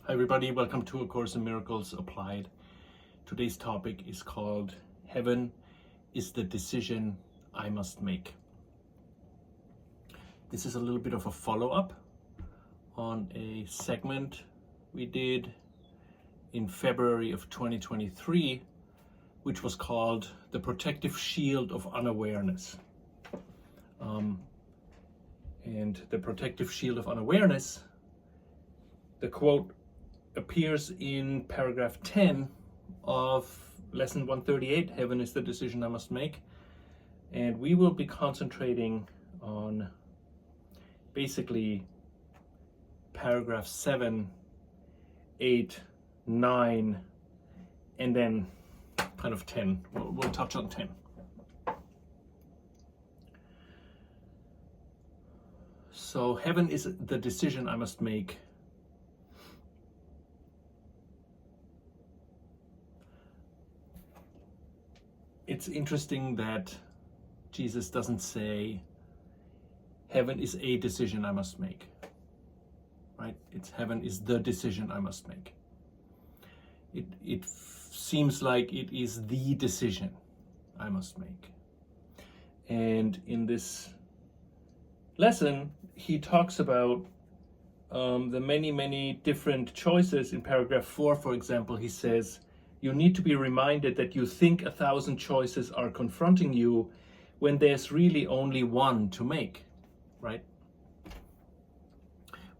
Hi everybody, welcome to A Course in Miracles Applied. Today's topic is called Heaven is the Decision I Must Make. This is a little bit of a follow-up on a segment we did in February of 2023, which was called The Protective Shield of Unawareness. And the Protective Shield of Unawareness, the quote appears in paragraph 10 of lesson 138, Heaven is the Decision I Must Make. And we will be concentrating on basically paragraph 7, 8, 9, and then kind of 10. We'll touch on 10. So heaven is the decision I must make. It's interesting that Jesus doesn't say heaven is a decision I must make, right? It's heaven is the decision I must make. It seems like it is the decision I must make. And in this lesson, he talks about the many different choices. In paragraph 4, for example, he says, you need to be reminded that you think 1,000 choices are confronting you when there's really only one to make, right?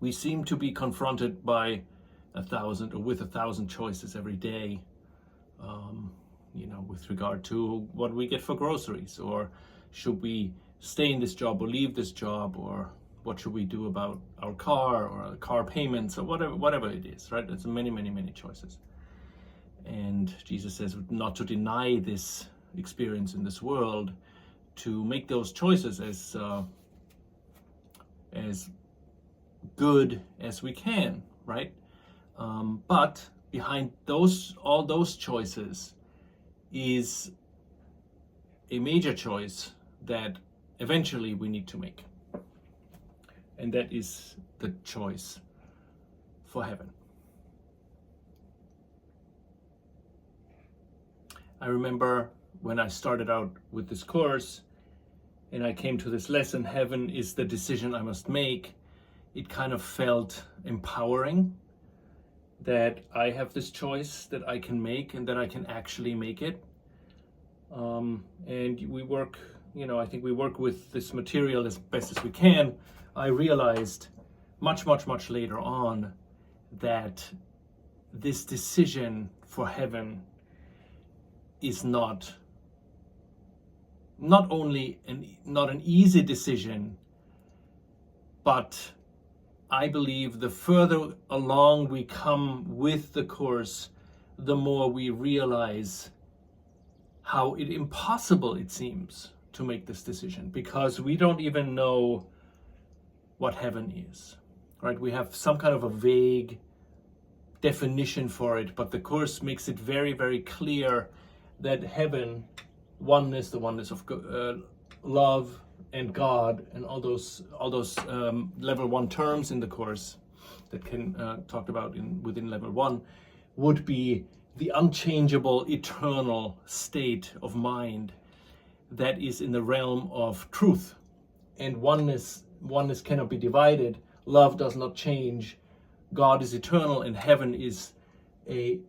We seem to be confronted by 1,000 or with 1,000 choices every day, with regard to what we get for groceries, or should we stay in this job or leave this job, or what should we do about our car or our car payments, or whatever it is, right? There's many choices. And Jesus says not to deny this experience in this world, to make those choices as good as we can, right? But behind all those choices is a major choice that eventually we need to make. And that is the choice for heaven. I remember when I started out with this course and I came to this lesson, heaven is the decision I must make, it kind of felt empowering that I have this choice that I can make and that I can actually make it. And we work, I think we work with this material as best as we can. I realized much later on that this decision for heaven is not only not an easy decision, but I believe the further along we come with the course, the more we realize how impossible it seems to make this decision, because we don't even know what heaven is, right? We have some kind of a vague definition for it, but the course makes it very clear that heaven, oneness, the oneness of love and God, and all those level 1 terms in the course that can talked about within level 1, would be the unchangeable, eternal state of mind that is in the realm of truth. And oneness cannot be divided. Love does not change. God is eternal, and heaven is an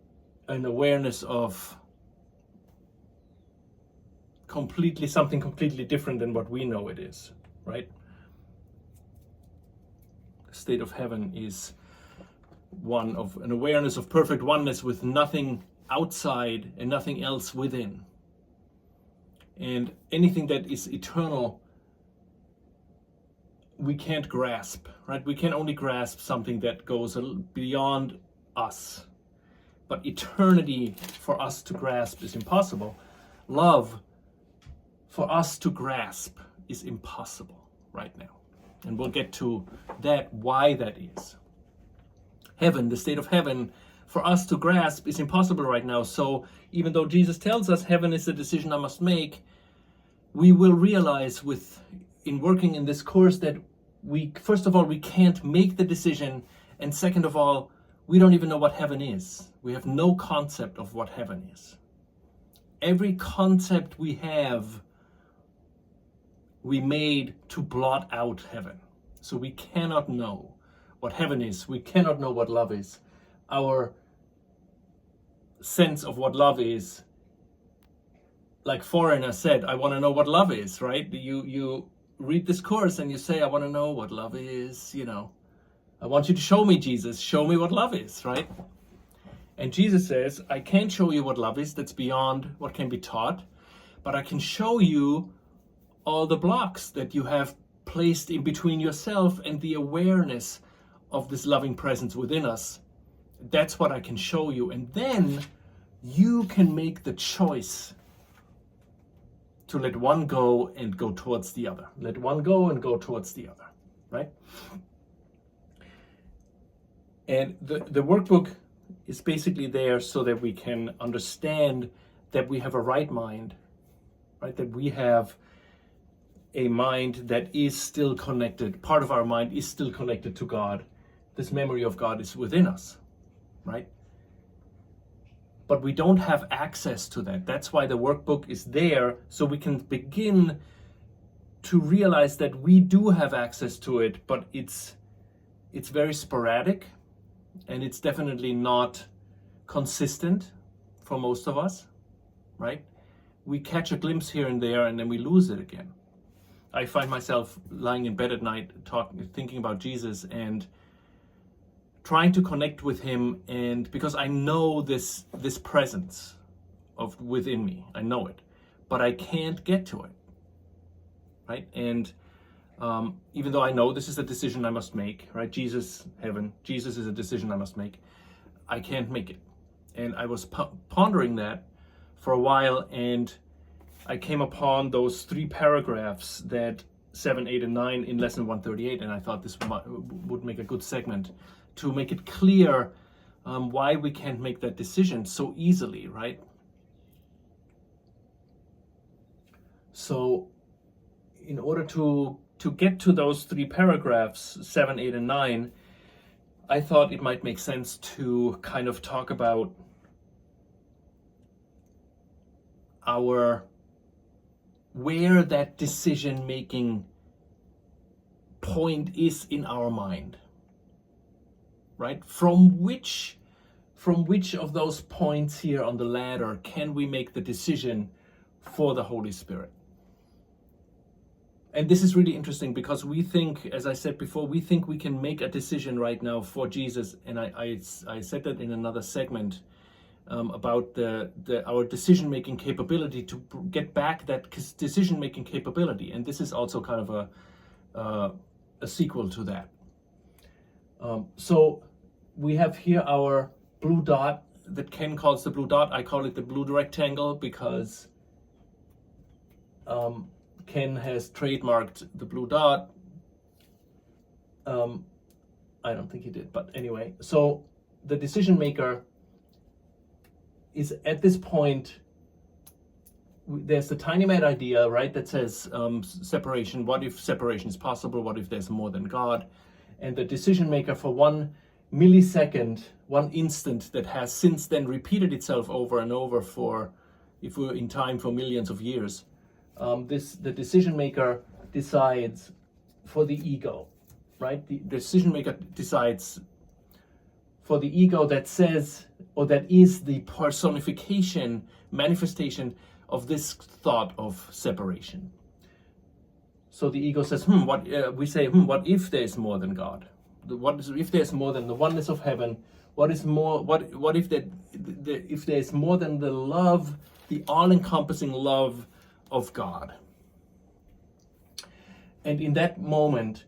awareness of something completely different than what we know it is, right? The state of heaven is one of an awareness of perfect oneness with nothing outside and nothing else within. And anything that is eternal, we can't grasp, right? We can only grasp something that goes beyond us. But eternity for us to grasp is impossible. Love for us to grasp is impossible right now. And we'll get to that, why that is. Heaven, the state of heaven, for us to grasp is impossible right now. So even though Jesus tells us heaven is the decision I must make, we will realize in working in this course that we, first of all, we can't make the decision, and second of all, we don't even know what heaven is. We have no concept of what heaven is. Every concept we have, we made to blot out heaven. So we cannot know what heaven is. We cannot know what love is. Our sense of what love is, like Foreigner said, I want to know what love is, right? You read this course and you say, I want to know what love is, I want you to show me, Jesus. Show me what love is, right? And Jesus says, I can't show you what love is. That's beyond what can be taught. But I can show you all the blocks that you have placed in between yourself and the awareness of this loving presence within us. That's what I can show you. And then you can make the choice to let one go and go towards the other. Let one go and go towards the other, right? And the workbook is basically there so that we can understand that we have a right mind, right? That we have a mind that is still connected. Part of our mind is still connected to God. This memory of God is within us, right? But we don't have access to that. That's why the workbook is there, so we can begin to realize that we do have access to it, but it's very sporadic, and it's definitely not consistent for most of us, right? We catch a glimpse here and there, and then we lose it again. I find myself lying in bed at night, thinking about Jesus and trying to connect with him, and because I know this presence of within me, I know it, but I can't get to it, right? And even though I know this is a decision I must make, right? Jesus, heaven, Jesus is a decision I must make. I can't make it. And I was pondering that for a while, and I came upon those 3 paragraphs that 7, 8, and 9 in lesson 138, and I thought this would make a good segment to make it clear why we can't make that decision so easily, right? So in order to get to those 3 paragraphs, 7, 8, and 9, I thought it might make sense to kind of talk about where that decision-making point is in our mind, right? From which of those points here on the ladder can we make the decision for the Holy Spirit? And this is really interesting because we think, as I said before, we think we can make a decision right now for Jesus. And I said that in another segment about our decision-making capability, to get back that decision-making capability. And this is also kind of a sequel to that. So we have here our blue dot that Ken calls the blue dot. I call it the blue rectangle because Ken has trademarked the blue dot. I don't think he did, but anyway. So the decision maker is at this point, there's the tiny mad idea, right, that says separation. What if separation is possible? What if there's more than God? And the decision maker for 1 millisecond, 1 instant that has since then repeated itself over and over for, if we're in time, for millions of years. The decision maker decides for the ego, right? The decision maker decides for the ego that says, or that is the personification, manifestation of this thought of separation. So the ego says, what if there's more than God? If there's more than the oneness of heaven? What is more? What if if there's more than the love, the all-encompassing love of God? And in that moment,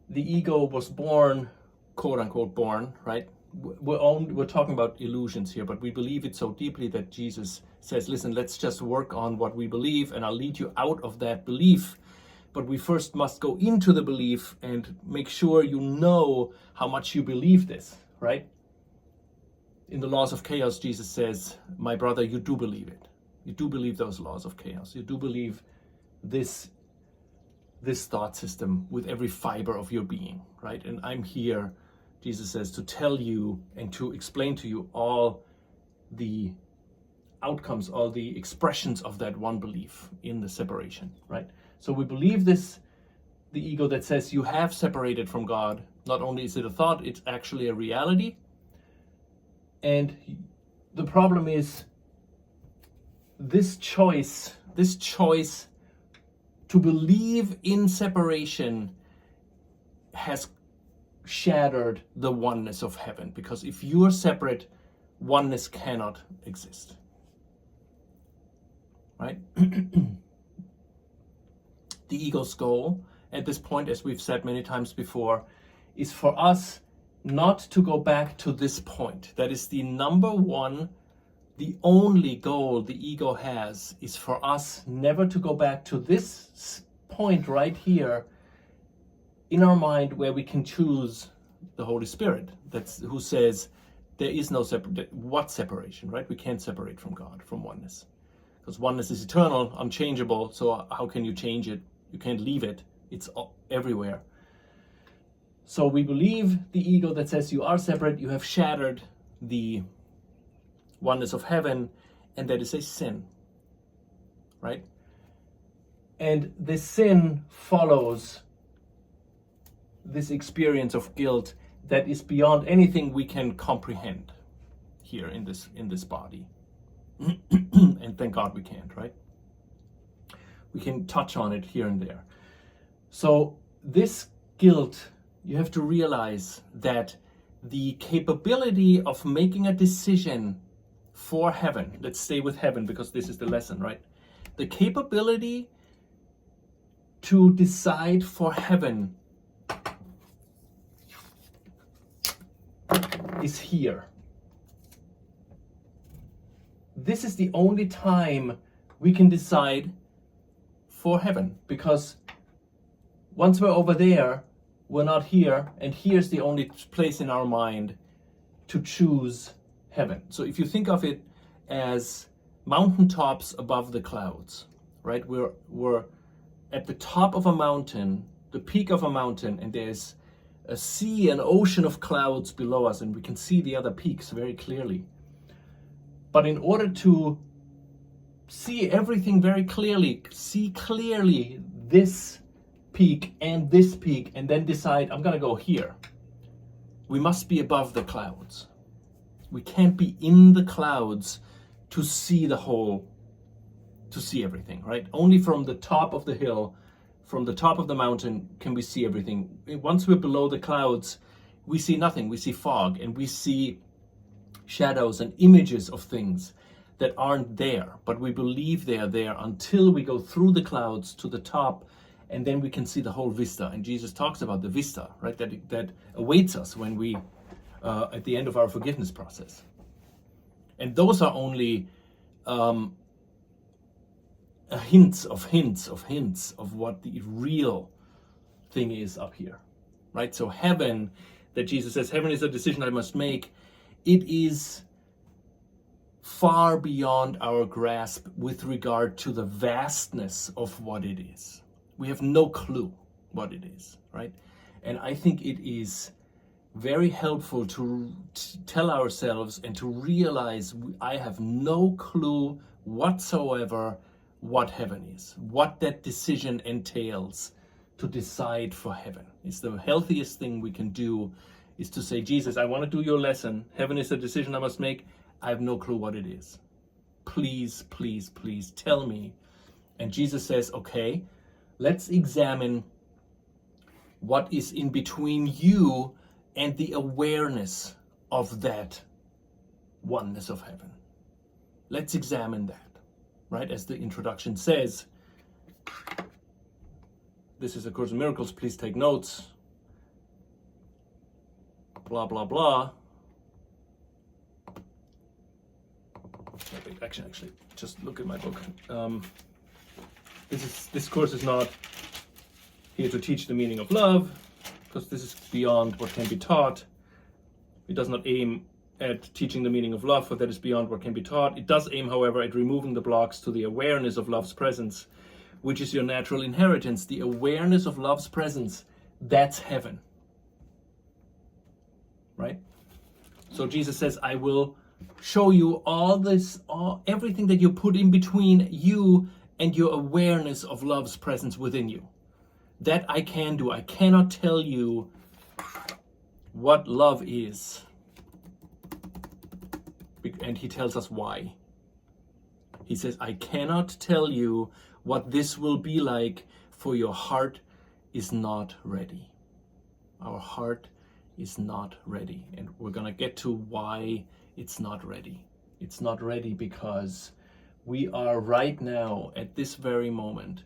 the ego was born, quote unquote, born, right? We're talking about illusions here, but we believe it so deeply that Jesus says, listen, let's just work on what we believe, and I'll lead you out of that belief. But we first must go into the belief and make sure you know how much you believe this, right? In the laws of chaos, Jesus says, my brother, you do believe it. You do believe those laws of chaos. You do believe this thought system with every fiber of your being, right? And I'm here Jesus says, to tell you and to explain to you all the outcomes, all the expressions of that one belief in the separation, right? So we believe this, the ego that says you have separated from God. Not only is it a thought, it's actually a reality. And the problem is this choice to believe in separation has shattered the oneness of heaven, because if you are separate, oneness cannot exist, right? The ego's goal at this point, as we've said many times before, is for us not to go back to this point. That is the number one, the only goal the ego has, is for us never to go back to this point right here in our mind where we can choose the Holy Spirit, who says there is no separation, right? We can't separate from God, from oneness. Because oneness is eternal, unchangeable, so how can you change it? You can't leave it. It's everywhere. So we believe the ego that says you are separate, you have shattered the oneness of heaven, and that is a sin, right? And this sin follows this experience of guilt that is beyond anything we can comprehend here in this body. And thank God we can't, right? We can touch on it here and there. So this guilt, you have to realize that the capability of making a decision for heaven, let's stay with heaven because this is the lesson, right? The capability to decide for heaven is here. This is the only time we can decide for heaven, because once we're over there, we're not here, and here's the only place in our mind to choose heaven. So if you think of it as mountaintops above the clouds, right? We're at the top of a mountain, the peak of a mountain, and there's a sea, an ocean of clouds below us, and we can see the other peaks very clearly. But in order to see everything very clearly, see clearly this peak, and then decide, I'm gonna go here, we must be above the clouds. We can't be in the clouds to see the whole, to see everything, right? Only from the top of the hill, from the top of the mountain, can we see everything. Once we're below the clouds, we see nothing. We see fog, and we see shadows and images of things that aren't there, but we believe they are there until we go through the clouds to the top, and then we can see the whole vista. And Jesus talks about the vista, right? That awaits us when we, at the end of our forgiveness process. And those are only hints of what the real thing is up here, right? So heaven, that Jesus says, heaven is a decision I must make. It is far beyond our grasp with regard to the vastness of what it is. We have no clue what it is, right? And I think it is very helpful to tell ourselves and to realize I have no clue whatsoever what heaven is, what that decision entails to decide for heaven. It's the healthiest thing we can do, is to say, Jesus, I want to do your lesson. Heaven is a decision I must make. I have no clue what it is. Please, please, please tell me. And Jesus says, okay, let's examine what is in between you and the awareness of that oneness of heaven. Let's examine that, right? As the introduction says, this is A Course in Miracles, please take notes, blah, blah, blah. Actually, just look at my book. This course is not here to teach the meaning of love, because this is beyond what can be taught. It does not aim at teaching the meaning of love, for that is beyond what can be taught. It does aim, however, at removing the blocks to the awareness of love's presence, which is your natural inheritance. The awareness of love's presence, that's heaven. right? So Jesus says, I will show you everything that you put in between you and your awareness of love's presence within you. That I can do. I cannot tell you what love is. And he tells us why. He says, I cannot tell you what this will be like, for your heart is not ready. Our heart is not ready. And we're going to get to why it's not ready. It's not ready because we are right now, at this very moment,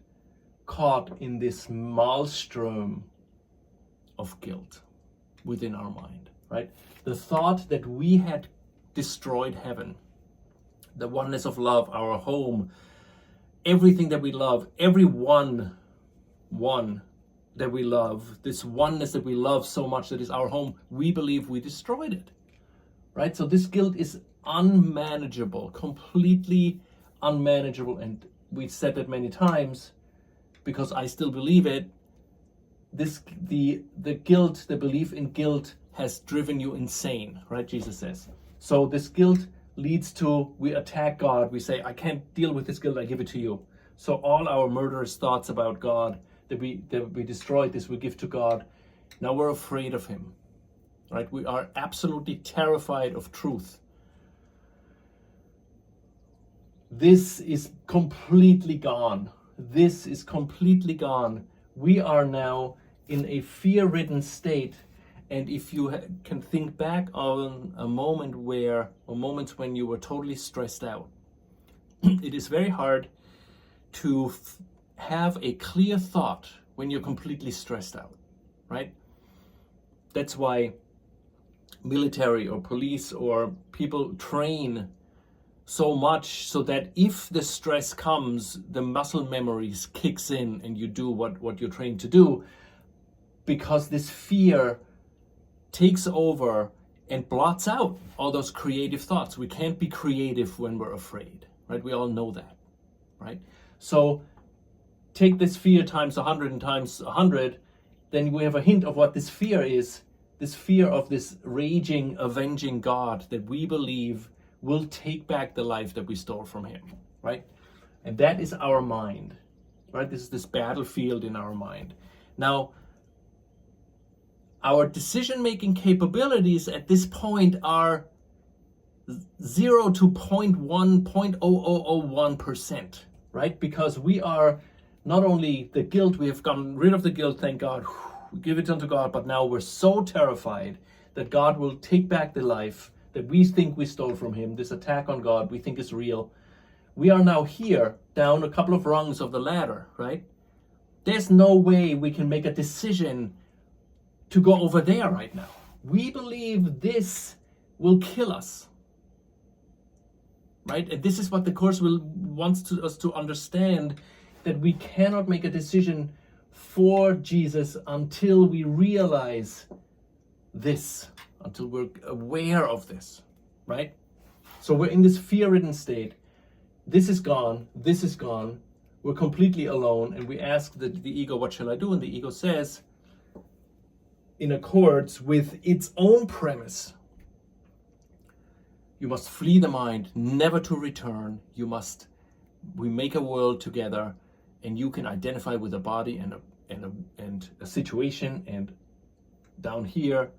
caught in this maelstrom of guilt within our mind, right? The thought that we had destroyed heaven, the oneness of love, our home, everything that we love, every one that we love, this oneness that we love so much that is our home, we believe we destroyed it, right? So this guilt is unmanageable, completely unmanageable. And we've said that many times because I still believe it. The guilt, the belief in guilt has driven you insane, right? Jesus says. So this guilt leads to, we attack God. We say, I can't deal with this guilt, I give it to you. So all our murderous thoughts about God, that we destroyed this, we give to God. Now we're afraid of him, right? We are absolutely terrified of truth. This is completely gone. This is completely gone. We are now in a fear-ridden state. And if you can think back on moments when you were totally stressed out, it is very hard to have a clear thought when you're completely stressed out, right? That's why military or police or people train so much so that if the stress comes, the muscle memories kicks in and you do what you're trained to do, because this fear takes over and blots out all those creative thoughts. We can't be creative when we're afraid, right? We all know that, right? So take this fear times 100 and times 100, then we have a hint of what this fear is. This fear of this raging, avenging God that we believe will take back the life that we stole from him, right? And that is our mind, right? This is this battlefield in our mind. Now, our decision-making capabilities at this point are 0 to 0.1%, right? Because we are not only the guilt, we have gotten rid of the guilt, thank God, we give it unto God, but now we're so terrified that God will take back the life that we think we stole from him, this attack on God we think is real. We are now here, down a couple of rungs of the ladder, right? There's no way we can make a decision to go over there right now. We believe this will kill us, right? And this is what the Course wants us to understand, that we cannot make a decision for Jesus until we realize this, until we're aware of this, right? So we're in this fear-ridden state. This is gone, this is gone. We're completely alone, and we ask the ego, what shall I do? And the ego says, in accords with its own premise, you must flee the mind, never to return. We make a world together, and you can identify with a body and a situation, and down here,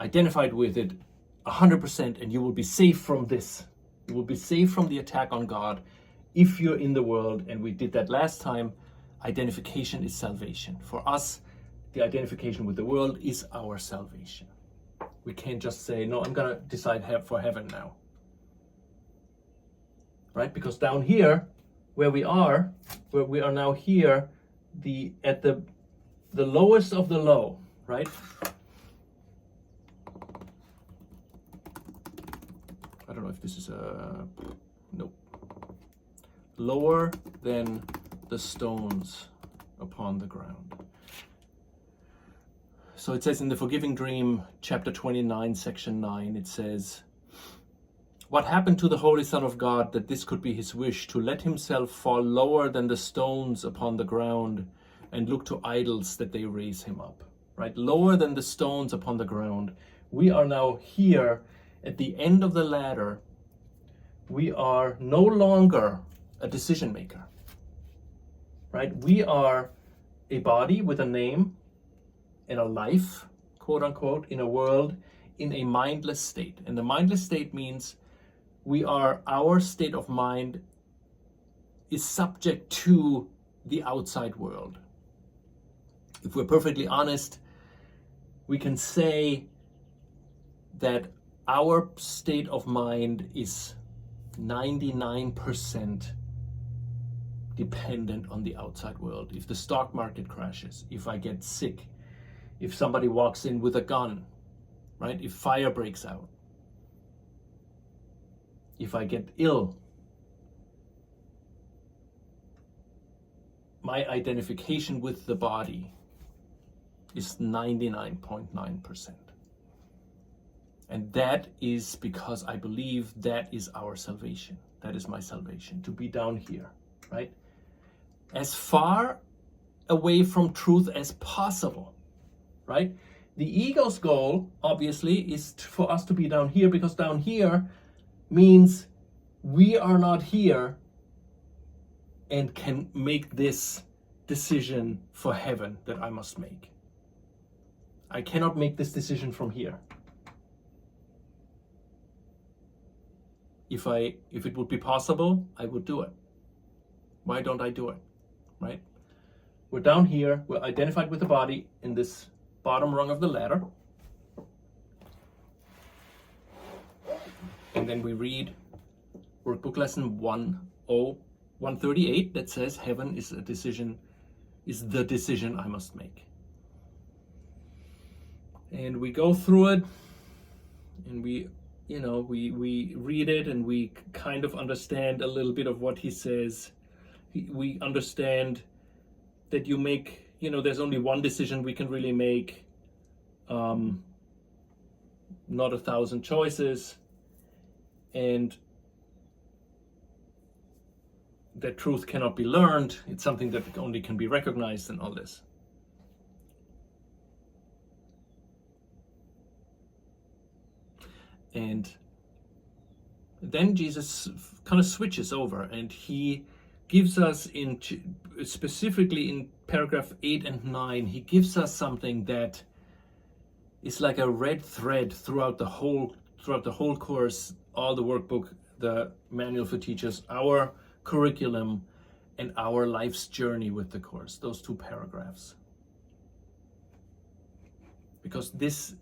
identified with it 100%, and you will be safe from this. You will be safe from the attack on God if you're in the world. And we did that last time. Identification is salvation. For us, the identification with the world is our salvation. We can't just say, no, I'm going to decide for heaven now. Right? Because down here, where we are now here, at the lowest of the low, right? I don't know if this is nope. Lower than the stones upon the ground. So it says in the Forgiving Dream, chapter 29, section 9, it says, what happened to the Holy Son of God that this could be his wish, to let himself fall lower than the stones upon the ground and look to idols that they raise him up, right? Lower than the stones upon the ground. We are now here at the end of the ladder. We are no longer a decision maker, right? We are a body with a name and a life, quote unquote, in a world in a mindless state. And the mindless state means our state of mind is subject to the outside world. If we're perfectly honest, we can say that our state of mind is 99% dependent on the outside world. If the stock market crashes, if I get sick, if somebody walks in with a gun, right? If fire breaks out, if I get ill, my identification with the body is 99.9%. And that is because I believe that is our salvation. That is my salvation, to be down here, right? As far away from truth as possible, right? The ego's goal, obviously, is for us to be down here, because down here means we are not here and can make this decision for heaven that I must make. I cannot make this decision from here. If it would be possible, I would do it. Why don't I do it, right? We're down here, we're identified with the body in this bottom rung of the ladder. And then we read workbook lesson 138 that says heaven is the decision I must make. And we go through it, and we read it, and we kind of understand a little bit of what he says. We understand that there's only one decision we can really make, not 1,000 choices, and that truth cannot be learned. It's something that only can be recognized, and all this. And then Jesus kind of switches over, and he gives us, specifically in paragraph 8 and 9, he gives us something that is like a red thread throughout the whole course, all the workbook, the manual for teachers, our curriculum, and our life's journey with the course, those 2 paragraphs. Because this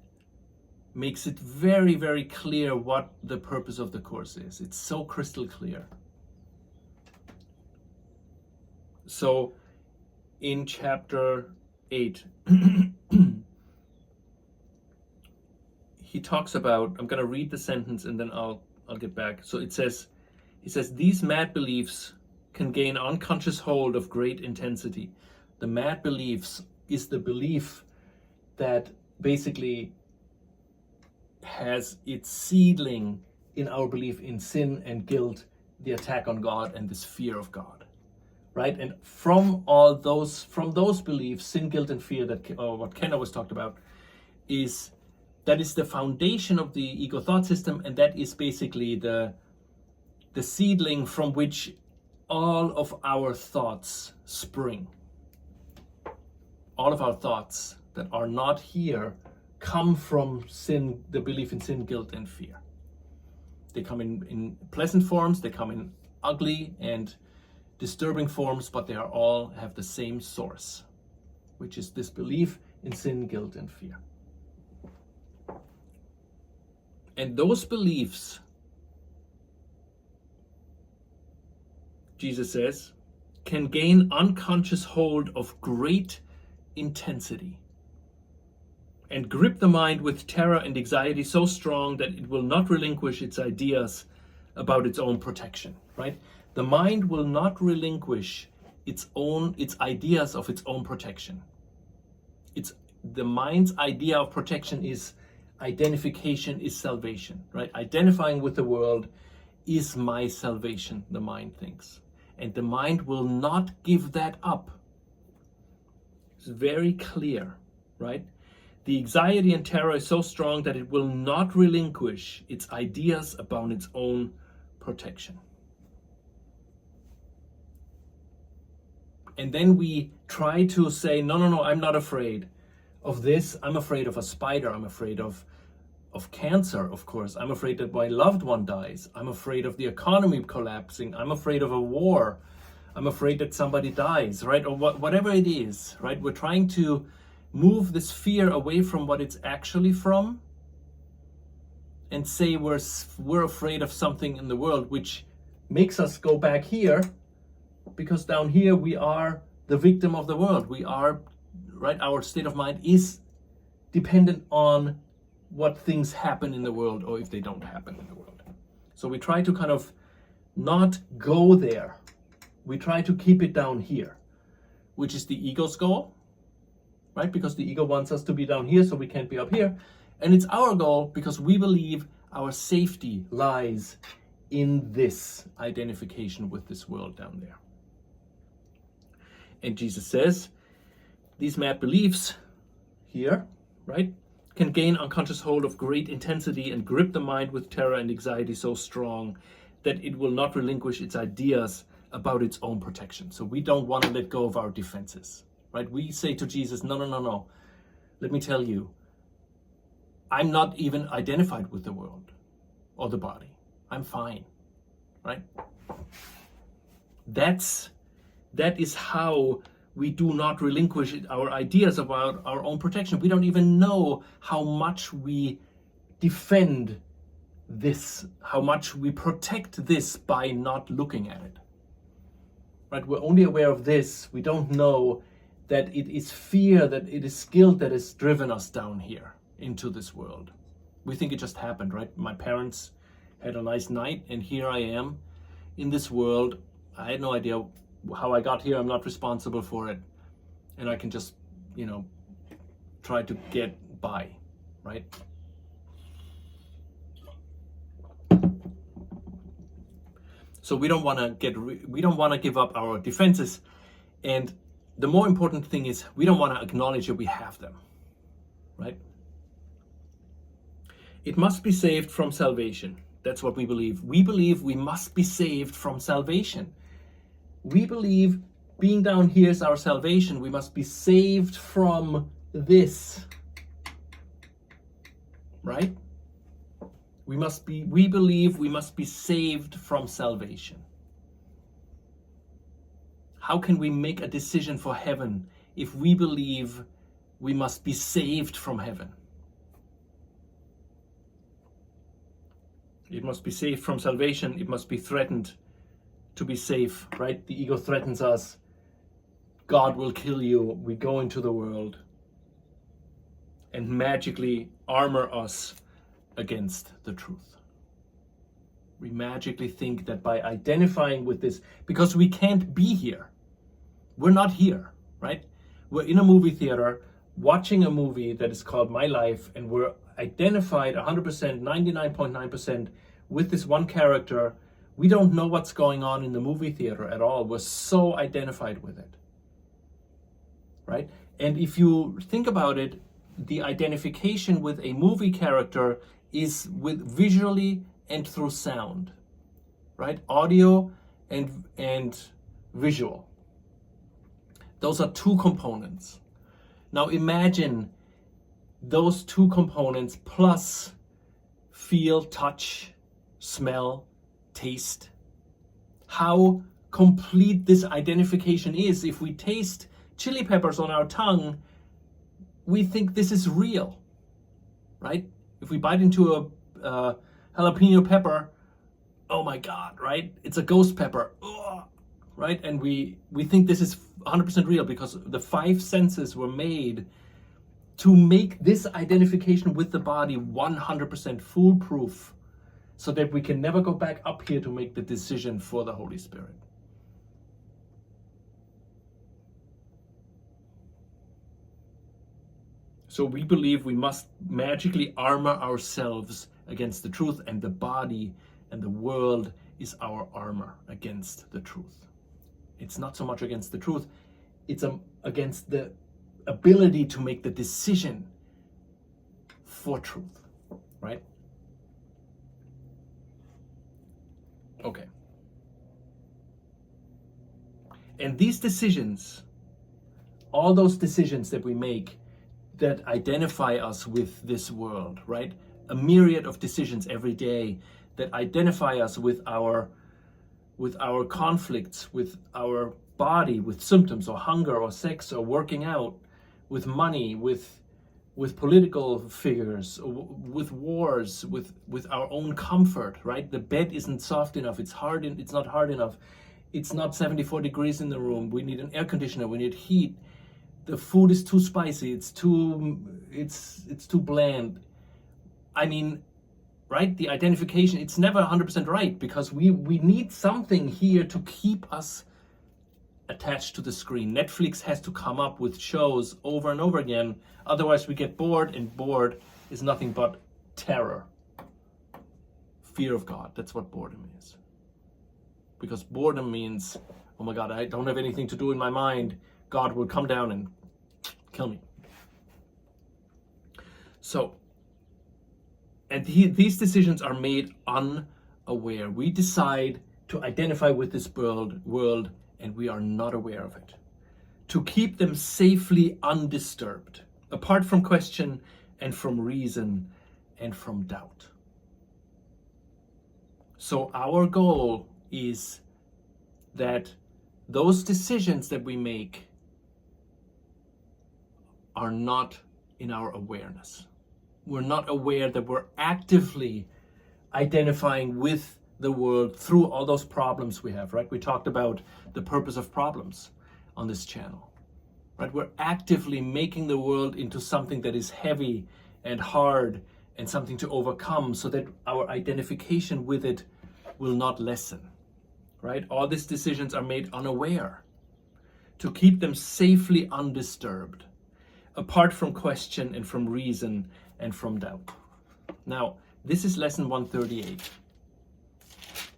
makes it very, very clear what the purpose of the course is. It's so crystal clear. So in chapter 8, he talks about, I'm going to read the sentence and then I'll get back. So he says, these mad beliefs can gain unconscious hold of great intensity. The mad beliefs is the belief that basically has its seedling in our belief in sin and guilt, the attack on God, and this fear of God, right? And from those beliefs, sin, guilt, and fear, what Ken always talked about, that is the foundation of the ego thought system, and that is basically the seedling from which all of our thoughts spring. All of our thoughts that are not here come from sin, the belief in sin, guilt, and fear. They come in pleasant forms, they come in ugly and disturbing forms, but they all have the same source, which is this belief in sin, guilt, and fear. And those beliefs, Jesus says, can gain unconscious hold of great intensity and grip the mind with terror and anxiety so strong that it will not relinquish its ideas about its own protection, right? The mind will not relinquish its ideas of its own protection. The mind's idea of protection is identification, is salvation, right? Identifying with the world is my salvation, the mind thinks. And the mind will not give that up. It's very clear, right? The anxiety and terror is so strong that it will not relinquish its ideas about its own protection. And then we try to say, no, I'm not afraid of this. I'm afraid of a spider. I'm afraid of cancer, of course. I'm afraid that my loved one dies. I'm afraid of the economy collapsing. I'm afraid of a war. I'm afraid that somebody dies, right? Or whatever it is, right? We're trying to move this fear away from what it's actually from and say we're afraid of something in the world, which makes us go back here, because down here we are the victim of the world. We are, right? Our state of mind is dependent on what things happen in the world or if they don't happen in the world. So we try to kind of not go there. We try to keep it down here, which is the ego's goal, right? Because the ego wants us to be down here so we can't be up here. And it's our goal because we believe our safety lies in this identification with this world down there. And Jesus says, these mad beliefs here, right, can gain unconscious hold of great intensity and grip the mind with terror and anxiety so strong that it will not relinquish its ideas about its own protection. So we don't want to let go of our defenses, right? We say to Jesus, no. Let me tell you, I'm not even identified with the world or the body. I'm fine, right? That is how we do not relinquish our ideas about our own protection. We don't even know how much we defend this, how much we protect this by not looking at it. Right? We're only aware of this. We don't know that it is fear, that it is guilt that has driven us down here into this world. We think it just happened, right? My parents had a nice night and here I am in this world. I had no idea how I got here. I'm not responsible for it. And I can just, try to get by, right? So we don't want to give up our defenses. And the more important thing is we don't want to acknowledge that we have them, right? It must be saved from salvation. That's what we believe. We believe we must be saved from salvation. We believe being down here is our salvation. We must be saved from this, right? We believe we must be saved from salvation. How can we make a decision for heaven if we believe we must be saved from heaven? It must be saved from salvation. It must be threatened to be safe, right? The ego threatens us. God will kill you. We go into the world and magically armor us against the truth. We magically think that by identifying with this, because we can't be here, we're not here, right? We're in a movie theater watching a movie that is called My Life, and we're identified 100%, 99.9% with this one character. We don't know what's going on in the movie theater at all. We're so identified with it, right? And if you think about it, the identification with a movie character is with visually and through sound, right? Audio and visual. Those are two components. Now imagine those two components plus feel, touch, smell, taste. How complete this identification is. If we taste chili peppers on our tongue, we think this is real, right? If we bite into a jalapeno pepper, oh my God, right? It's a ghost pepper, ugh, right? And we think this is 100% real because the five senses were made to make this identification with the body 100% foolproof so that we can never go back up here to make the decision for the Holy Spirit. So we believe we must magically armor ourselves against the truth, and the body and the world is our armor against the truth. It's not so much against the truth, it's against the ability to make the decision for truth, right? Okay. And these decisions, all those decisions that we make that identify us with this world, right? A myriad of decisions every day that identify us with our conflicts, with our body, with symptoms or hunger or sex or working out, with money, with political figures, with wars, with our own comfort, right? The bed isn't soft enough, it's not hard enough, it's not 74 degrees in the room, we need an air conditioner, we need heat, the food is too spicy, it's too bland. I mean, right? The identification, it's never 100% right, because we need something here to keep us attached to the screen. Netflix has to come up with shows over and over again, otherwise we get bored, and bored is nothing but terror. Fear of God, that's what boredom is. Because boredom means, oh my God, I don't have anything to do in my mind, God will come down and kill me. So, and these decisions are made unaware. We decide to identify with this world, and we are not aware of it. To keep them safely undisturbed, apart from question and from reason and from doubt. So our goal is that those decisions that we make are not in our awareness. We're not aware that we're actively identifying with the world through all those problems we have, right? We talked about the purpose of problems on this channel, right? We're actively making the world into something that is heavy and hard and something to overcome, so that our identification with it will not lessen, right? All these decisions are made unaware, to keep them safely undisturbed, apart from question and from reason and from doubt. Now, this is lesson 138.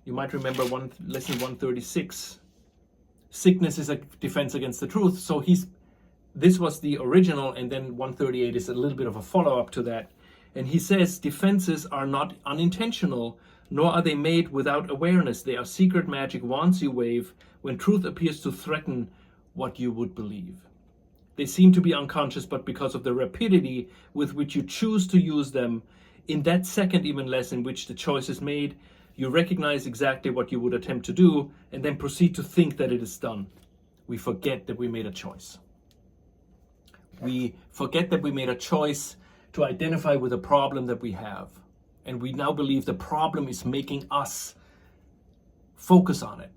You might remember lesson 136. Sickness is a defense against the truth. So this was the original, and then 138 is a little bit of a follow-up to that. And he says, defenses are not unintentional, nor are they made without awareness. They are secret magic wands you wave when truth appears to threaten what you would believe. They seem to be unconscious, but because of the rapidity with which you choose to use them, in that second even less in which the choice is made, you recognize exactly what you would attempt to do and then proceed to think that it is done. We forget that we made a choice. We forget that we made a choice to identify with a problem that we have. And we now believe the problem is making us focus on it.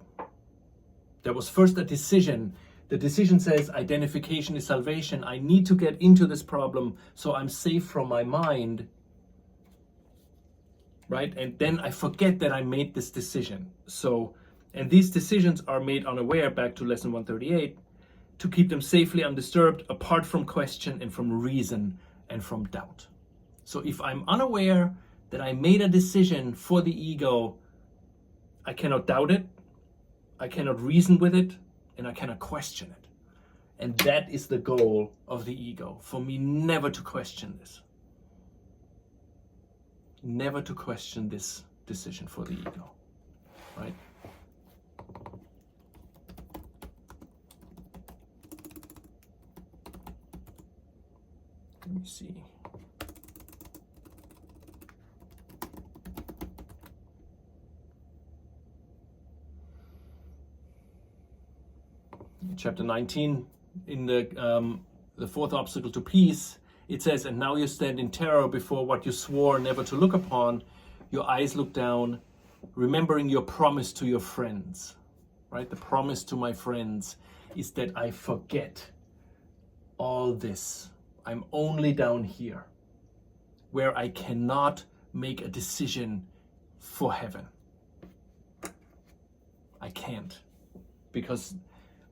There was first a decision. The decision says identification is salvation. I need to get into this problem so I'm safe from my mind. Right? And then I forget that I made this decision. So, and these decisions are made unaware, back to lesson 138, to keep them safely undisturbed, apart from question and from reason and from doubt. So if I'm unaware that I made a decision for the ego, I cannot doubt it, I cannot reason with it, and I cannot question it. And that is the goal of the ego, for me never to question this. Never to question this decision for the ego, right? Let me see. Chapter 19, in the fourth obstacle to peace, it says, and now you stand in terror before what you swore never to look upon. Your eyes look down, remembering your promise to your friends, right? The promise to my friends is that I forget all this. I'm only down here, where I cannot make a decision for heaven. I can't, because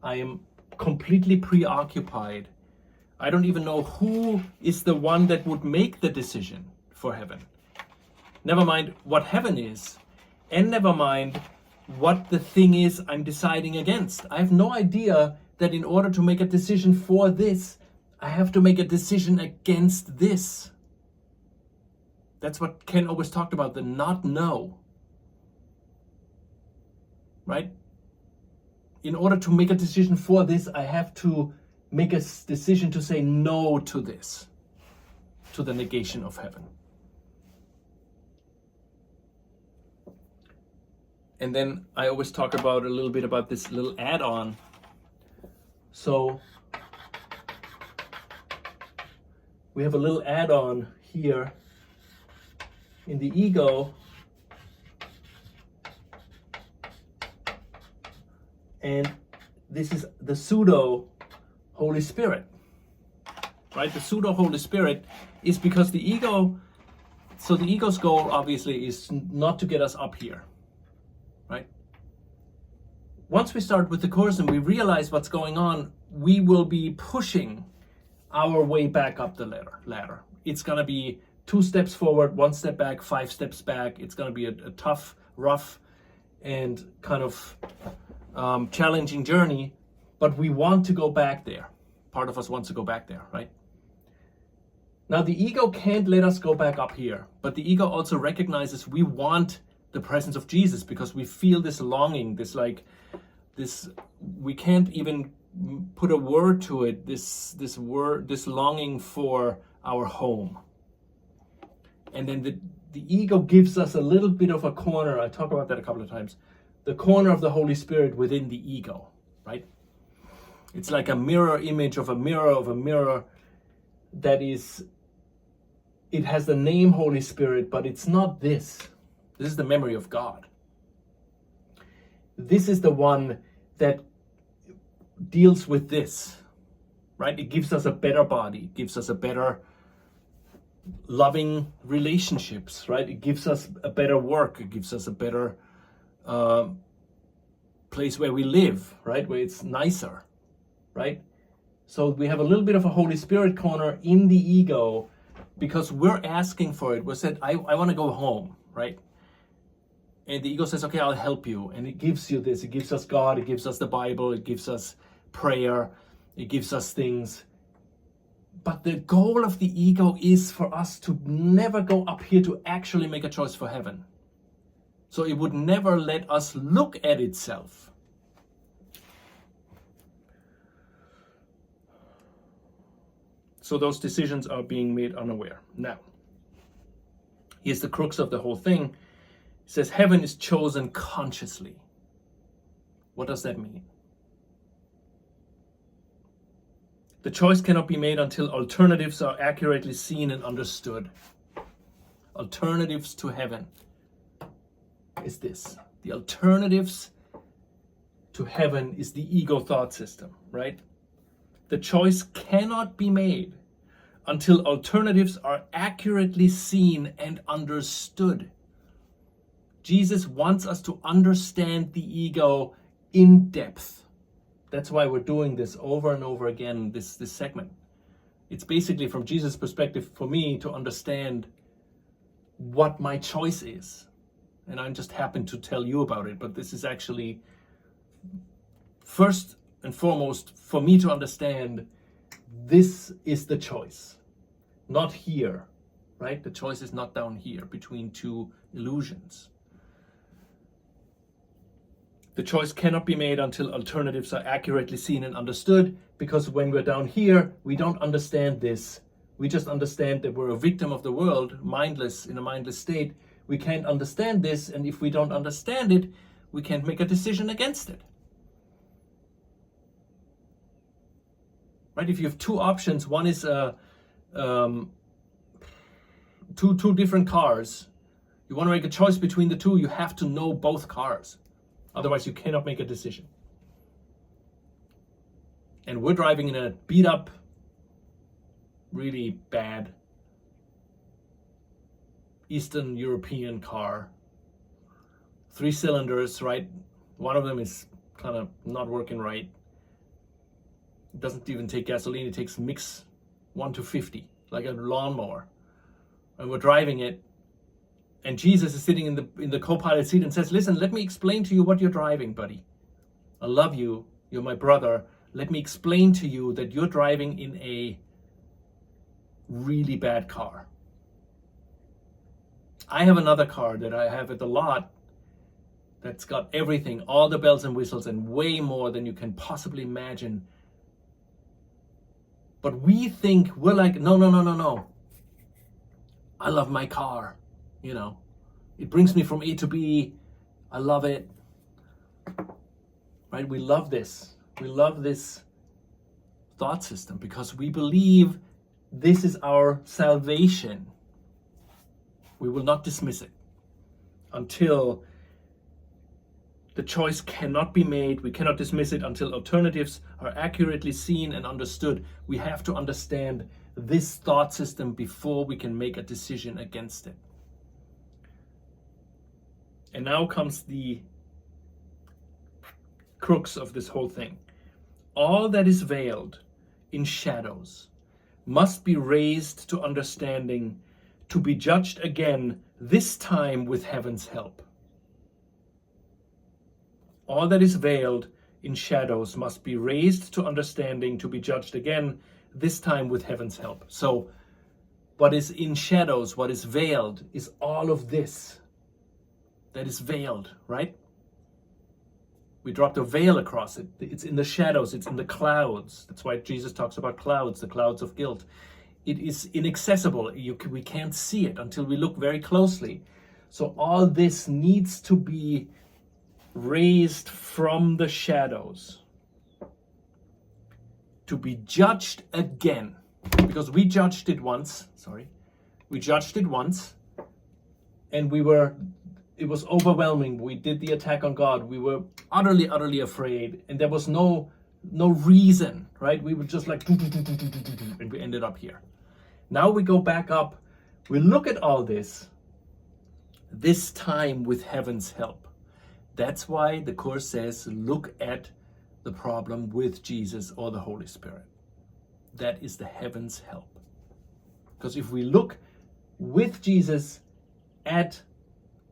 I am completely preoccupied. I don't even know who is the one that would make the decision for heaven. Never mind what heaven is, and never mind what the thing is I'm deciding against. I have no idea that in order to make a decision for this, I have to make a decision against this. That's what Ken always talked about, the not know. Right? In order to make a decision for this, I have to make a decision to say no to this, to the negation of heaven. And then I always talk about a little bit about this little add-on. So we have a little add-on here in the ego, and this is the pseudo Holy Spirit, right? The pseudo Holy Spirit is because the ego, so the ego's goal obviously is not to get us up here, right? Once we start with the course and we realize what's going on, we will be pushing our way back up the ladder. It's going to be 2 steps forward, 1 step back, 5 steps back. It's going to be a tough, rough, and kind of challenging journey, but we want to go back there. Part of us wants to go back there, right? Now, the ego can't let us go back up here, but the ego also recognizes we want the presence of Jesus because we feel this longing, this we can't even put a word to it, this longing for our home. And then the ego gives us a little bit of a corner. I talk about that a couple of times. The corner of the Holy Spirit within the ego, right? It's like a mirror image of a mirror that is, it has the name Holy Spirit, but it's not this. This is the memory of God. This is the one that deals with this, right? It gives us a better body. It gives us a better loving relationships, right? It gives us a better work. It gives us a better place where we live, right? Where it's nicer, right? So we have a little bit of a Holy Spirit corner in the ego because we're asking for it. We said, I want to go home, right? And the ego says, okay, I'll help you. And it gives you this. It gives us God. It gives us the Bible. It gives us prayer. It gives us things. But the goal of the ego is for us to never go up here to actually make a choice for heaven. So it would never let us look at itself. So those decisions are being made unaware. Now, here's the crux of the whole thing. It says heaven is chosen consciously. What does that mean? The choice cannot be made until alternatives are accurately seen and understood. Alternatives to heaven is this. The alternatives to heaven is the ego thought system, right? The choice cannot be made until alternatives are accurately seen and understood. Jesus wants us to understand the ego in depth. That's why we're doing this over and over again, this segment. It's basically from Jesus' perspective for me to understand what my choice is. And I'm just happy to tell you about it, but this is actually first and foremost for me to understand this is the choice, not here, right? The choice is not down here between two illusions. The choice cannot be made until alternatives are accurately seen and understood, because when we're down here, we don't understand this. We just understand that we're a victim of the world, mindless, in a mindless state. We can't understand this, and if we don't understand it, we can't make a decision against it. Right? If you have two options, one is two different cars. You want to make a choice between the two, you have to know both cars. Otherwise, you cannot make a decision. And we're driving in a beat up, really bad Eastern European car. 3 cylinders, right? One of them is kind of not working right. It doesn't even take gasoline, it takes mix 1 to 50, like a lawnmower. And we're driving it. And Jesus is sitting in the co-pilot seat and says, listen, let me explain to you what you're driving, buddy. I love you. You're my brother. Let me explain to you that you're driving in a really bad car. I have another car that I have at the lot that's got everything, all the bells and whistles, and way more than you can possibly imagine. But we think, we're like, no, no, no, no, no. I love my car, you know. It brings me from A to B. I love it. Right? We love this. We love this thought system because we believe this is our salvation. We will not dismiss it until the choice cannot be made. We cannot dismiss it until alternatives are accurately seen and understood. We have to understand this thought system before we can make a decision against it. And now comes the crux of this whole thing. All that is veiled in shadows must be raised to understanding, to be judged again, this time with heaven's help. All that is veiled in shadows must be raised to understanding, to be judged again, this time with heaven's help. So what is in shadows, what is veiled, is all of this that is veiled, right? We dropped a veil across it. It's in the shadows, it's in the clouds. That's why Jesus talks about clouds, the clouds of guilt. It is inaccessible. We can't see it until we look very closely. So all this needs to be raised from the shadows to be judged again, because we judged it once. We judged it once, and it was overwhelming. We did the attack on God. We were utterly afraid, and there was no reason, right? We were just like, and we ended up here. Now we go back up. We look at all this time with heaven's help. That's why the Course says, look at the problem with Jesus or the Holy Spirit. That is the heaven's help. Because if we look with Jesus at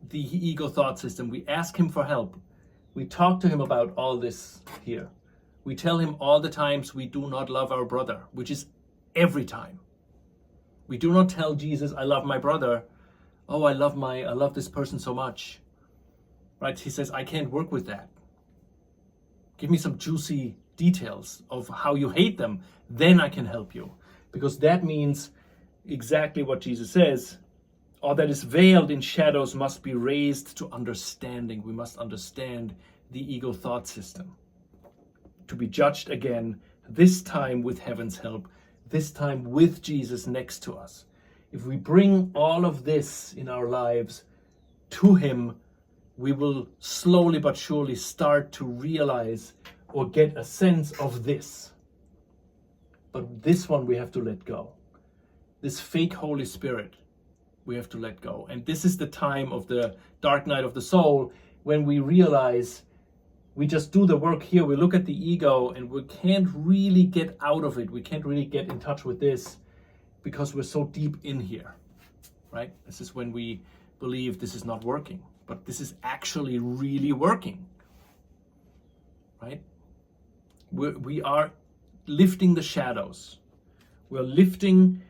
the ego thought system, we ask him for help. We talk to him about all this here. We tell him all the times we do not love our brother, which is every time. We do not tell Jesus, I love my brother. Oh, I love this person so much. Right? He says, I can't work with that. Give me some juicy details of how you hate them. Then I can help you. Because that means exactly what Jesus says. All that is veiled in shadows must be raised to understanding. We must understand the ego thought system. To be judged again, this time with heaven's help, this time with Jesus next to us. If we bring all of this in our lives to him, we will slowly but surely start to realize or get a sense of this. But this one we have to let go. This fake Holy Spirit, we have to let go. And this is the time of the dark night of the soul, when we realize we just do the work here. We look at the ego and we can't really get out of it. We can't really get in touch with this because we're so deep in here, right? This is when we believe this is not working. But this is actually really working, right? We are lifting the shadows. We're lifting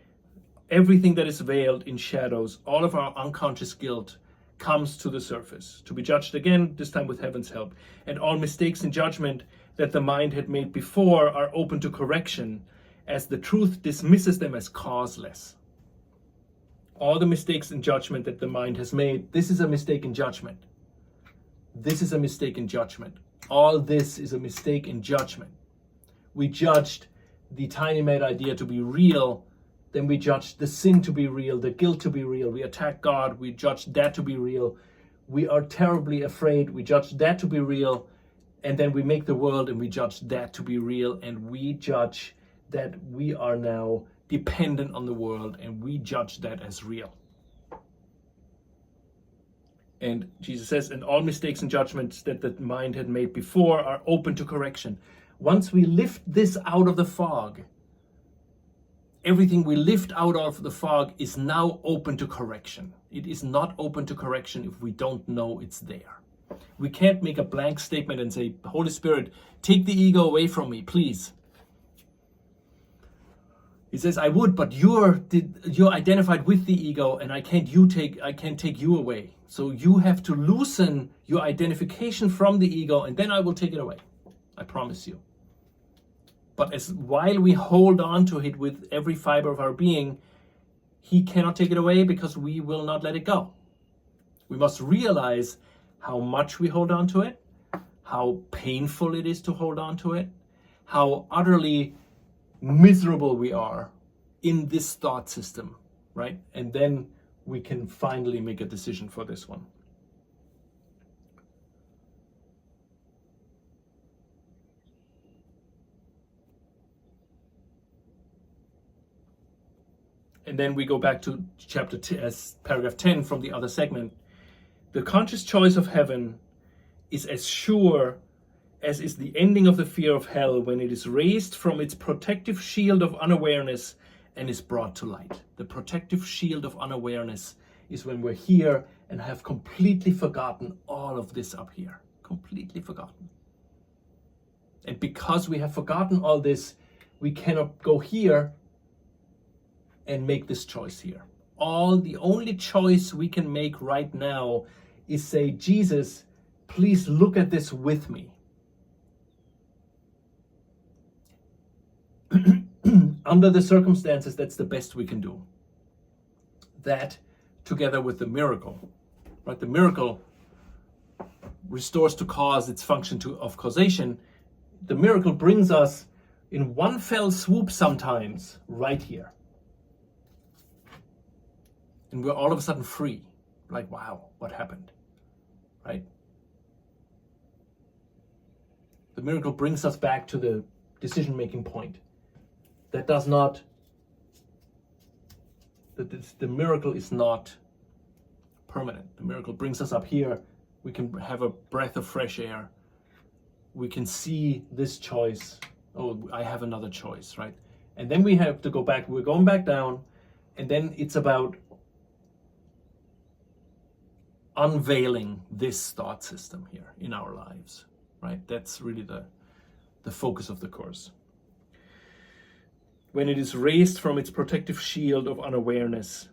everything that is veiled in shadows. All of our unconscious guilt comes to the surface, to be judged again, this time with heaven's help. And all mistakes in judgment that the mind had made before are open to correction, as the truth dismisses them as causeless. All the mistakes in judgment that the mind has made, this is a mistake in judgment. This is a mistake in judgment. All this is a mistake in judgment. We judged the tiny mad idea to be real, then we judged the sin to be real, the guilt to be real. We attack God, we judged that to be real. We are terribly afraid, we judge that to be real, and then we make the world and we judge that to be real, and we judge that we are now dependent on the world, and we judge that as real. And Jesus says, and all mistakes and judgments that the mind had made before are open to correction. Once we lift this out of the fog, everything we lift out of the fog is now open to correction. It is not open to correction if we don't know it's there. We can't make a blank statement and say, Holy Spirit, take the ego away from me, please. He says, I would, but you're identified with the ego, and I can't take you away. So you have to loosen your identification from the ego, and then I will take it away. I promise you. But while we hold on to it with every fiber of our being, he cannot take it away because we will not let it go. We must realize how much we hold on to it, how painful it is to hold on to it, how utterly miserable we are in this thought system, right? And then we can finally make a decision for this one. And then we go back to paragraph 10 from the other segment. The conscious choice of heaven is as sure as is the ending of the fear of hell when it is raised from its protective shield of unawareness and is brought to light. The protective shield of unawareness is when we're here and have completely forgotten all of this up here. Completely forgotten. And because we have forgotten all this, we cannot go here and make this choice here. The only choice we can make right now is say, Jesus, please look at this with me. Under the circumstances, that's the best we can do. That, together with the miracle, right? The miracle restores to cause its function of causation. The miracle brings us in one fell swoop sometimes right here. And we're all of a sudden free. Like, wow, what happened? Right? The miracle brings us back to the decision-making point. That does not, the miracle is not permanent. The miracle brings us up here. We can have a breath of fresh air. We can see this choice. Oh, I have another choice, right? And then we have to go back. We're going back down. And then it's about unveiling this thought system here in our lives, right? That's really the focus of the course. When it is raised from its protective shield of unawareness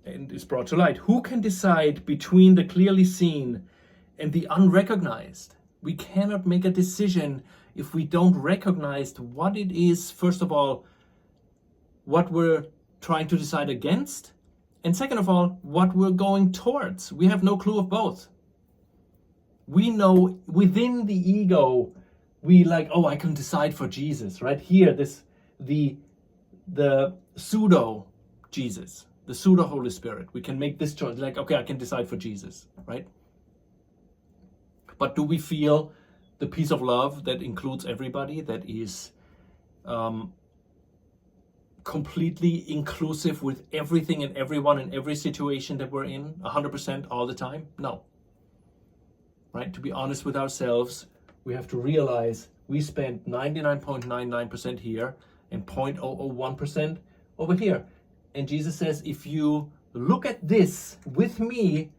and is brought to light, who can decide between the clearly seen and the unrecognized? We cannot make a decision if we don't recognize what it is, first of all, what we're trying to decide against, and second of all, what we're going towards. We have no clue of both. We know within the ego, we like, oh, I can decide for Jesus, right? Here, the pseudo Jesus, the pseudo Holy Spirit. We can make this choice, like, okay, I can decide for Jesus, right? But do we feel the peace of love that includes everybody, that is completely inclusive with everything and everyone in every situation that we're in, 100% all the time? No. Right? To be honest with ourselves, we have to realize we spent 99.99% here and 0.001% over here. And Jesus says, if you look at this with me,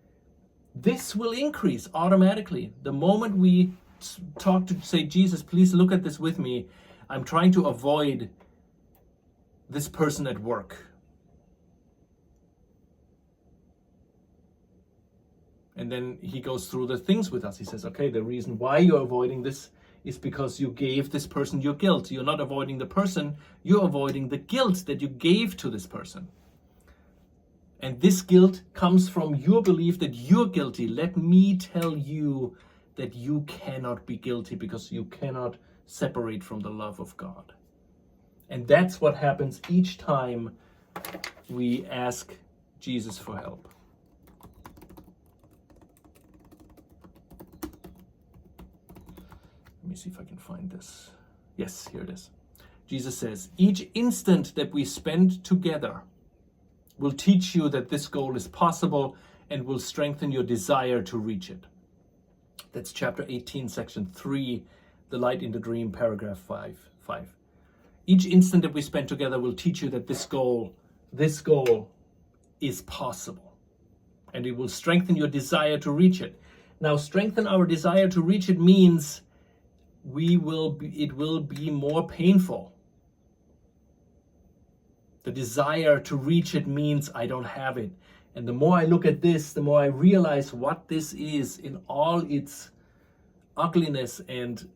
this will increase automatically. The moment we talk to say, Jesus, please look at this with me, I'm trying to avoid this person at work. And then he goes through the things with us. He says, okay, the reason why you're avoiding this is because you gave this person your guilt. You're not avoiding the person, you're avoiding the guilt that you gave to this person. And this guilt comes from your belief that you're guilty. Let me tell you that you cannot be guilty because you cannot separate from the love of God. And that's what happens each time we ask Jesus for help. Let me see if I can find this. Yes, here it is. Jesus says, each instant that we spend together will teach you that this goal is possible and will strengthen your desire to reach it. That's chapter 18, section 3, the light in the dream, paragraph 5. Each instant that we spend together will teach you that this goal is possible, and it will strengthen your desire to reach it. Now, strengthen our desire to reach it means it will be more painful. The desire to reach it means I don't have it. And the more I look at this, the more I realize what this is in all its ugliness and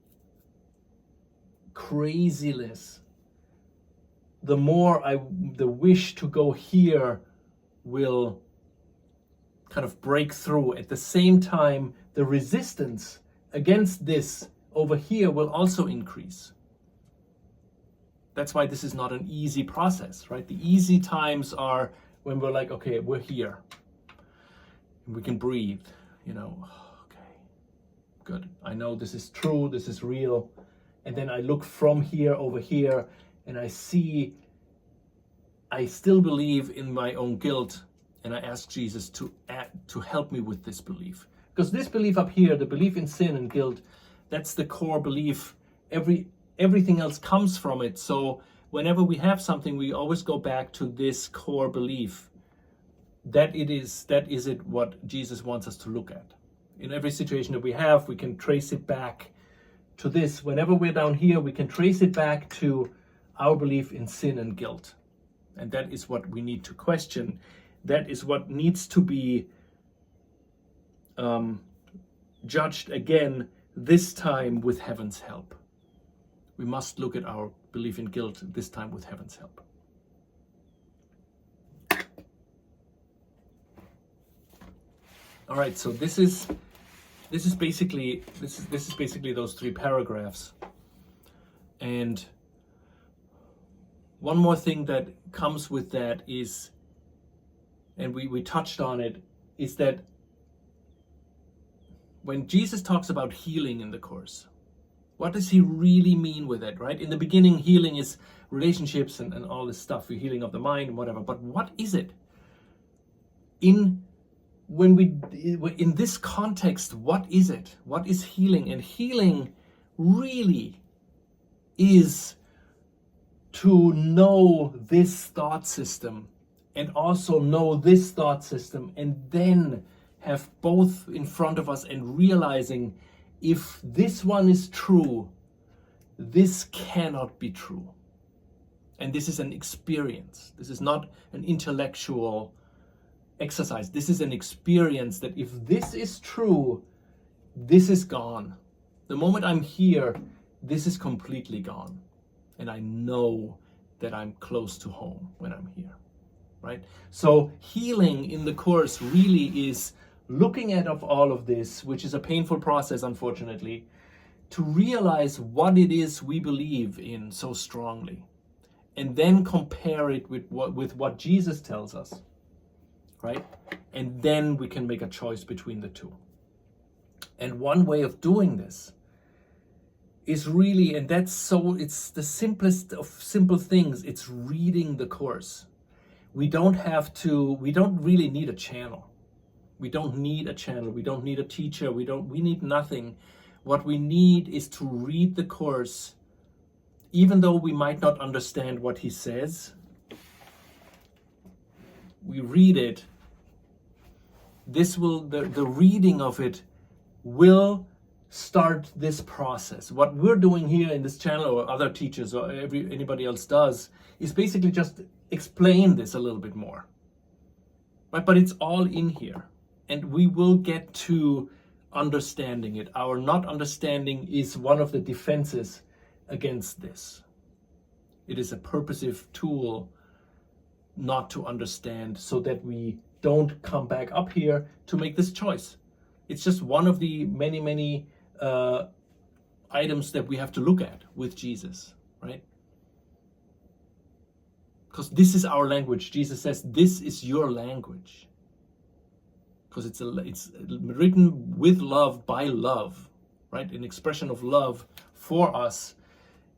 craziness, the more the wish to go here will kind of break through. At the same time, the resistance against this over here will also increase. That's why this is not an easy process, right? The easy times are when we're like, okay, we're here. We can breathe, okay, good. I know this is true, this is real. And then I look from here over here and I see I still believe in my own guilt, and I ask Jesus to help me with this belief. Because this belief up here, the belief in sin and guilt, that's the core belief. Everything else comes from it. So whenever we have something, we always go back to this core belief. That is it what Jesus wants us to look at. In every situation that we have, we can trace it back to this. Whenever we're down here, we can trace it back to our belief in sin and guilt. And that is what we need to question. That is what needs to be judged again, this time with heaven's help. We must look at our belief in guilt this time with heaven's help. All right, so this is basically those 3 paragraphs. And one more thing that comes with that is, and we touched on it, is that when Jesus talks about healing in the Course, what does he really mean with it, right? In the beginning, healing is relationships and all this stuff, healing of the mind and whatever. But what is it? In this context, what is it? What is healing? And healing really is to know this thought system and also know this thought system, and then have both in front of us and realizing, if this one is true, this cannot be true. And this is an experience. This is not an intellectual exercise. This is an experience that if this is true, this is gone. The moment I'm here, this is completely gone. And I know that I'm close to home when I'm here, right? So healing in the Course really is looking at all of this, which is a painful process, unfortunately, to realize what it is we believe in so strongly, and then compare it with what Jesus tells us, right? And then we can make a choice between the two. And one way of doing this is really, and it's the simplest of simple things, it's reading the Course. We don't really need a channel. We don't need a channel. We don't need a teacher. We need nothing. What we need is to read the Course, even though we might not understand what he says. We read it. The reading of it will start this process. What we're doing here in this channel, or other teachers or anybody else does, is basically just explain this a little bit more. Right? But it's all in here. And we will get to understanding it. Our not understanding is one of the defenses against this. It is a purposive tool not to understand, so that we don't come back up here to make this choice. It's just one of the many, many items that we have to look at with Jesus, right? Because this is our language. Jesus says, this is your language. Because it's written with love, by love, right? An expression of love for us.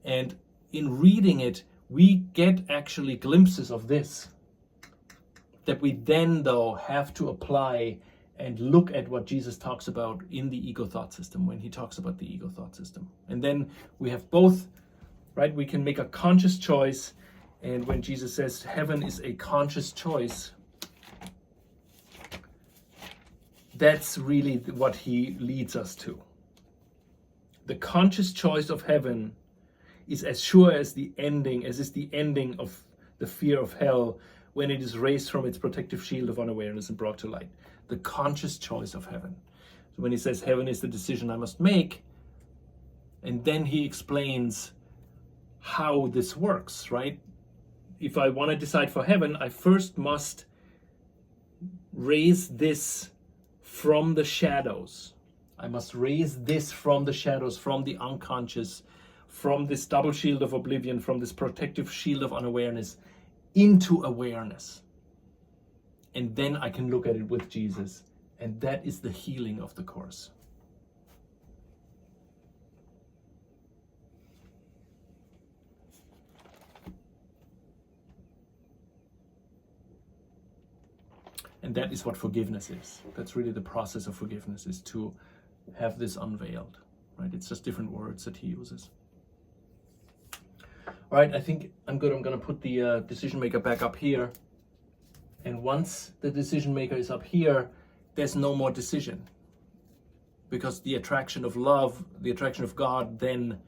And in reading it, we get actually glimpses of this, that we then, though, have to apply and look at what Jesus talks about in the ego thought system, when he talks about the ego thought system. And then we have both, right? We can make a conscious choice. And when Jesus says heaven is a conscious choice, that's really what he leads us to. The conscious choice of heaven is as sure as is the ending of the fear of hell when it is raised from its protective shield of unawareness and brought to light. The conscious choice of heaven. So when he says heaven is the decision I must make, and then he explains how this works, right? If I want to decide for heaven, I first must raise this from the shadows. I must raise this from the shadows, from the unconscious, from this double shield of oblivion, from this protective shield of unawareness, into awareness. And then I can look at it with Jesus. And that is the healing of the Course. And that is what forgiveness is. That's really the process of forgiveness, is to have this unveiled, right? It's just different words that he uses. All right, I think I'm good. I'm going to put the decision maker back up here. And once the decision maker is up here, there's no more decision. Because the attraction of love, the attraction of God, then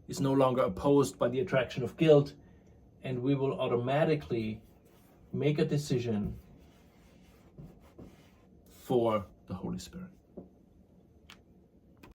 is no longer opposed by the attraction of guilt. And we will automatically make a decision for the Holy Spirit.